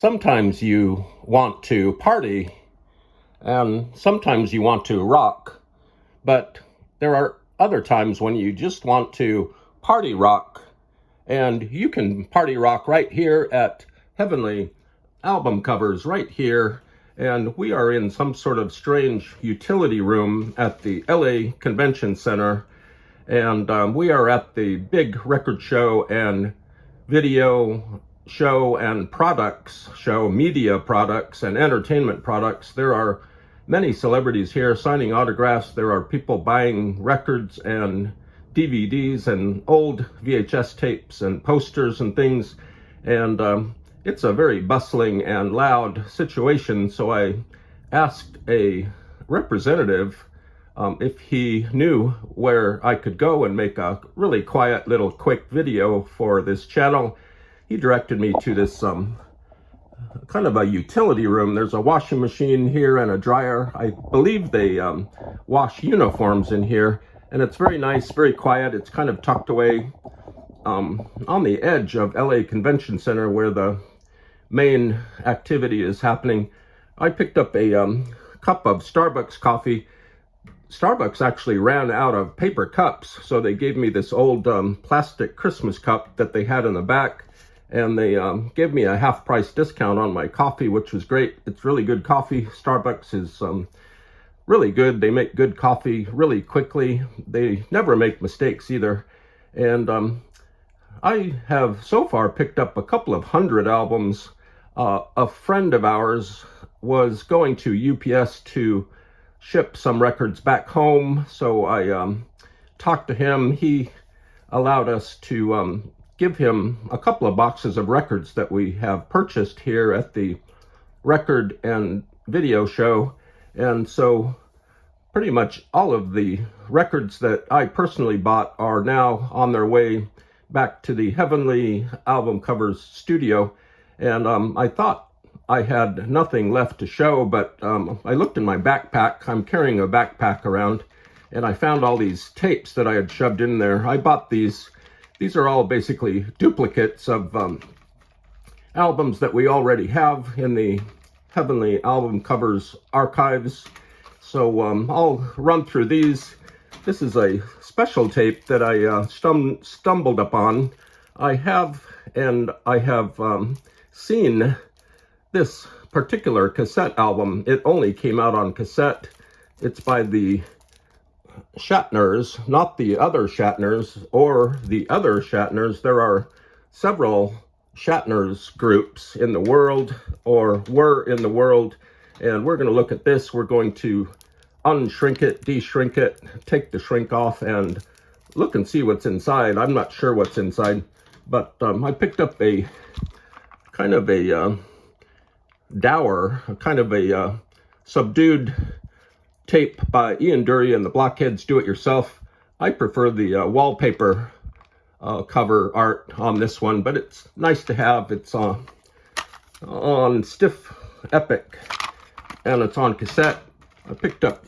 Sometimes you want to party and sometimes you want to rock, but there are other times when you just want to party rock, and you can party rock right here at Heavenly Album Covers right here. And we are in some sort of strange utility room at the LA Convention Center, and we are at the big record show and video show and products show, media products and entertainment products. There are many celebrities here signing autographs. There are people buying records and DVDs and old VHS tapes and posters and things. And it's a very bustling and loud situation. So I asked a representative if he knew where I could go and make a really quiet little quick video for this channel. He directed me to this kind of a utility room. There's a washing machine here and a dryer. I believe they wash uniforms in here, and it's very nice, very quiet. It's kind of tucked away on the edge of LA Convention Center where the main activity is happening. I picked up a cup of Starbucks coffee. Starbucks actually ran out of paper cups, so they gave me this old plastic Christmas cup that they had in the back, and they gave me a half-price discount on my coffee, which was great. It's really good coffee. Starbucks is really good. They make good coffee really quickly. They never make mistakes either. And I have so far picked up a couple of hundred albums. A friend of ours was going to UPS to ship some records back home, so I talked to him. He allowed us to give him a couple of boxes of records that we have purchased here at the record and video show. And so pretty much all of the records that I personally bought are now on their way back to the Heavenly Album Covers studio. And I thought I had nothing left to show, but I looked in my backpack. I'm carrying a backpack around, and I found all these tapes that I had shoved in there. I bought these. These are all basically duplicates of albums that we already have in the Heavenly Album Covers archives. So I'll run through these. This is a special tape that I stumbled upon. I have seen this particular cassette album. It only came out on cassette. It's by the Shatners, not the other Shatners or the other Shatners. There are several Shatners groups in the world, or were in the world, and we're going to look at this. We're going to unshrink it, de-shrink it, take the shrink off, and look and see what's inside. I'm not sure what's inside, but I picked up a kind of a dour, kind of a subdued tape by Ian Dury and the Blockheads Do It Yourself. I prefer the wallpaper cover art on this one, but it's nice to have. It's on Stiff Epic, and it's on cassette. I picked up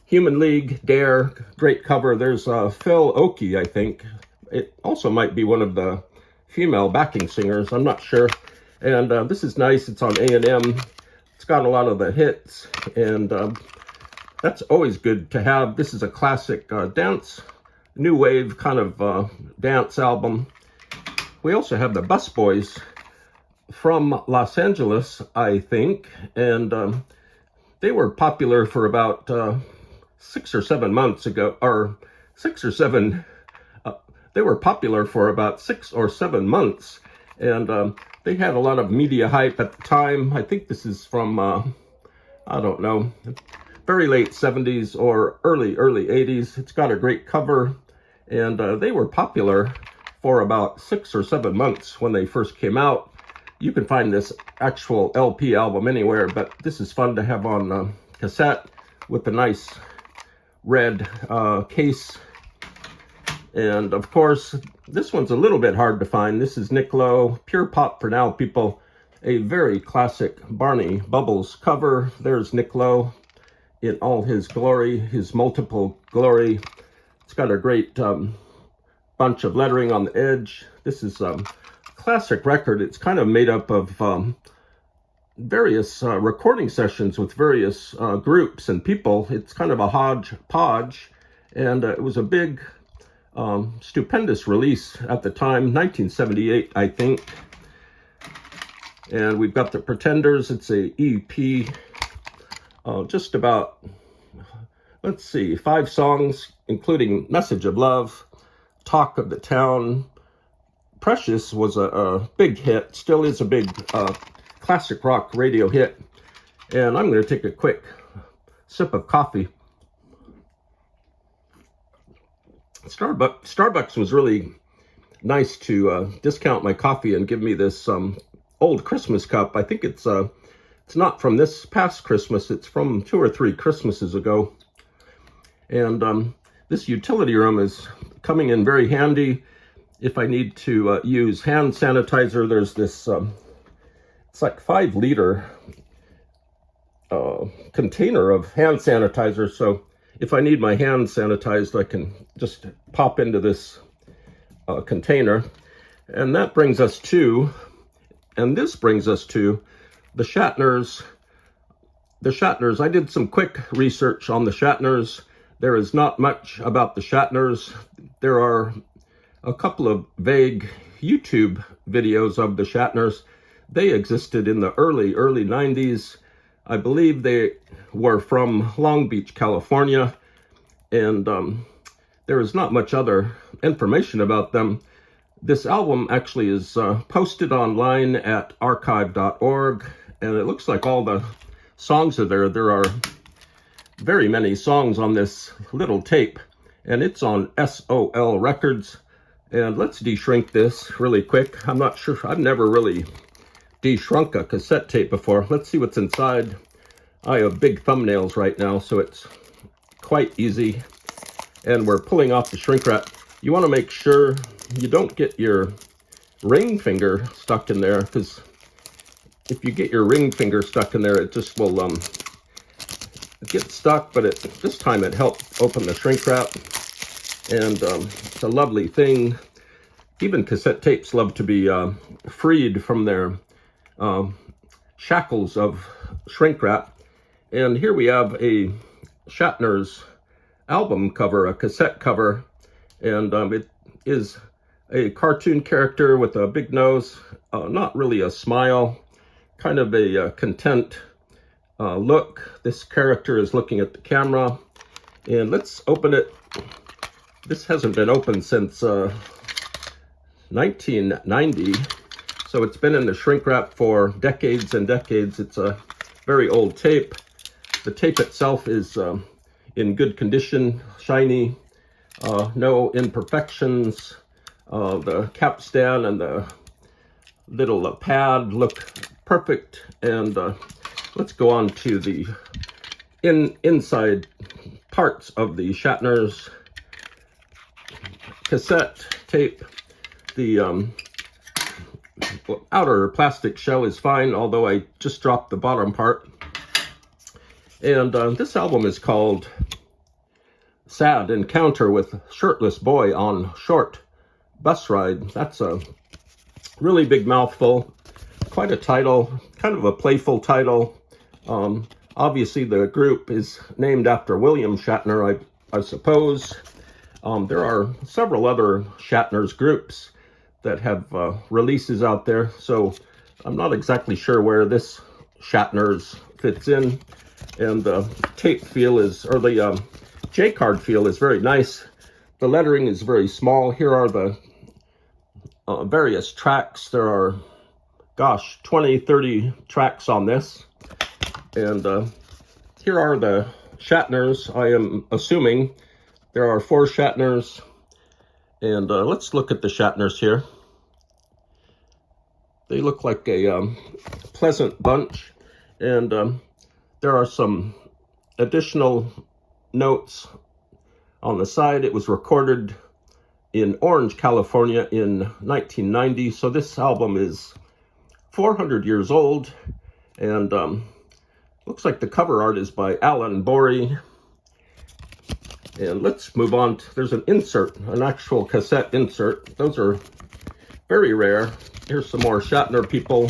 Human League, Dare, great cover. There's Phil Oakey, I think. It also might be one of the female backing singers, I'm not sure. And this is nice. It's on A&M. It's got a lot of the hits, and that's always good to have. This is a classic dance, new wave kind of dance album. We also have the Bus Boys from Los Angeles, I think, and they were popular for about 6 or 7 months ago, or 6 or 7, they were popular for about 6 or 7 months, and they had a lot of media hype at the time. I think this is from, I don't know, very late 70s or early 80s. It's got a great cover, and they were popular for about 6 or 7 months when they first came out. You can find this actual LP album anywhere, but this is fun to have on cassette with a nice red case. And of course, this one's a little bit hard to find. This is Nick Lowe, Pure Pop for Now People, a very classic Barney Bubbles cover. There's Nick Lowe in all his glory, his multiple glory. It's got a great bunch of lettering on the edge. This is classic record. It's kind of made up of various recording sessions with various groups and people. It's kind of a hodgepodge, and it was a big, stupendous release at the time, 1978, I think. And we've got the Pretenders. It's a EP, just about, let's see, 5 songs, including Message of Love, Talk of the Town. Precious was a big hit, still is a big classic rock radio hit. And I'm going to take a quick sip of coffee. Starbucks was really nice to discount my coffee and give me this old Christmas cup. I think it's not from this past Christmas. It's from 2 or 3 Christmases ago. And this utility room is coming in very handy if I need to use hand sanitizer. There's this, it's like 5-liter container of hand sanitizer. So if I need my hands sanitized, I can just pop into this container. And that brings us to, this brings us to the Shatners. The Shatners, I did some quick research on the Shatners. There is not much about the Shatners. There are a couple of vague YouTube videos of the Shatners. They existed in the early 90s. I believe they were from Long Beach, California, and there is not much other information about them. This album actually is posted online at archive.org, and it looks like all the songs are there. There are very many songs on this little tape, and it's on S.O.L. Records. And let's de-shrink this really quick. I'm not sure, I've never really de-shrunk a cassette tape before. Let's see what's inside. I have big thumbnails right now, so it's quite easy. And we're pulling off the shrink wrap. You want to make sure you don't get your ring finger stuck in there, because if you get your ring finger stuck in there, it just will get stuck. But this time it helped open the shrink wrap, and it's a lovely thing. Even cassette tapes love to be freed from their shackles of shrink wrap. And here we have a Shatners album cover, a cassette cover, and it is a cartoon character with a big nose, not really a smile, kind of a content look. This character is looking at the camera, and let's open it. This hasn't been opened since 1990, so it's been in the shrink wrap for decades and decades. It's a very old tape. The tape itself is in good condition, shiny, no imperfections. The capstan and the little pad look perfect. And let's go on to the inside parts of the Shatners cassette tape. The outer plastic shell is fine, although I just dropped the bottom part. And this album is called Sad Encounter with Shirtless Boy on Short Bus Ride. That's a really big mouthful. Quite a title, kind of a playful title. Obviously, the group is named after William Shatner, I suppose. There are several other Shatners groups that have releases out there, so I'm not exactly sure where this Shatners fits in. And the tape feel is, or the J-card feel is very nice. The lettering is very small. Here are the various tracks. There are, 20, 30 tracks on this. And here are the Shatners. I am assuming there are 4 Shatners. And let's look at the Shatners here. They look like a pleasant bunch. And there are some additional notes on the side. It was recorded in Orange, California in 1990. So this album is 400 years old. And looks like the cover art is by Alan Borey. And let's move on. There's an insert, an actual cassette insert. Those are very rare. Here's some more Shatner people.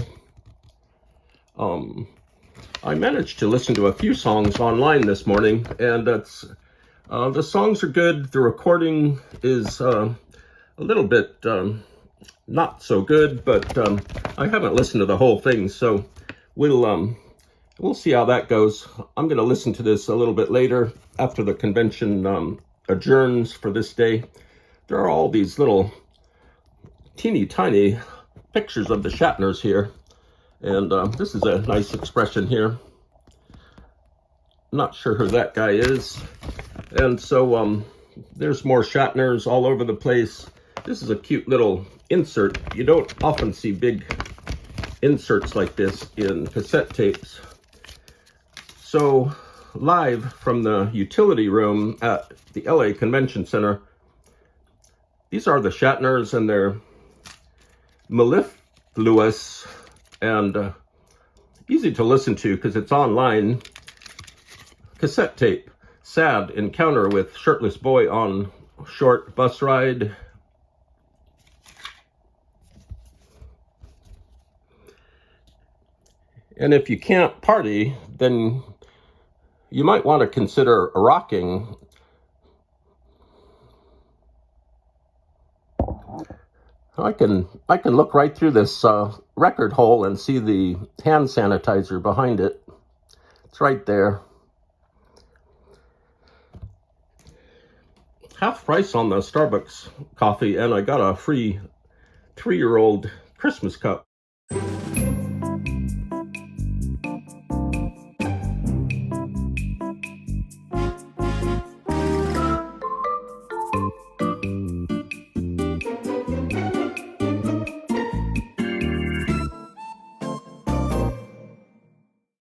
I managed to listen to a few songs online this morning, and the songs are good. The recording is a little bit not so good, but I haven't listened to the whole thing, so we'll see how that goes. I'm going to listen to this a little bit later after the convention adjourns for this day. There are all these little teeny tiny pictures of the Shatners here, and this is a nice expression here. Not sure who that guy is. And so there's more Shatners all over the place. This is a cute little insert. You don't often see big inserts like this in cassette tapes. So live from the utility room at the LA Convention Center, these are the Shatners, and they're mellifluous and easy to listen to because it's online. Cassette tape, sad encounter with Shirtless Boy on short bus ride. And if you can't party, then you might want to consider rocking. I can look right through this record hole and see the hand sanitizer behind it. It's right there. Half price on the Starbucks coffee, and I got a free 3-year-old Christmas cup.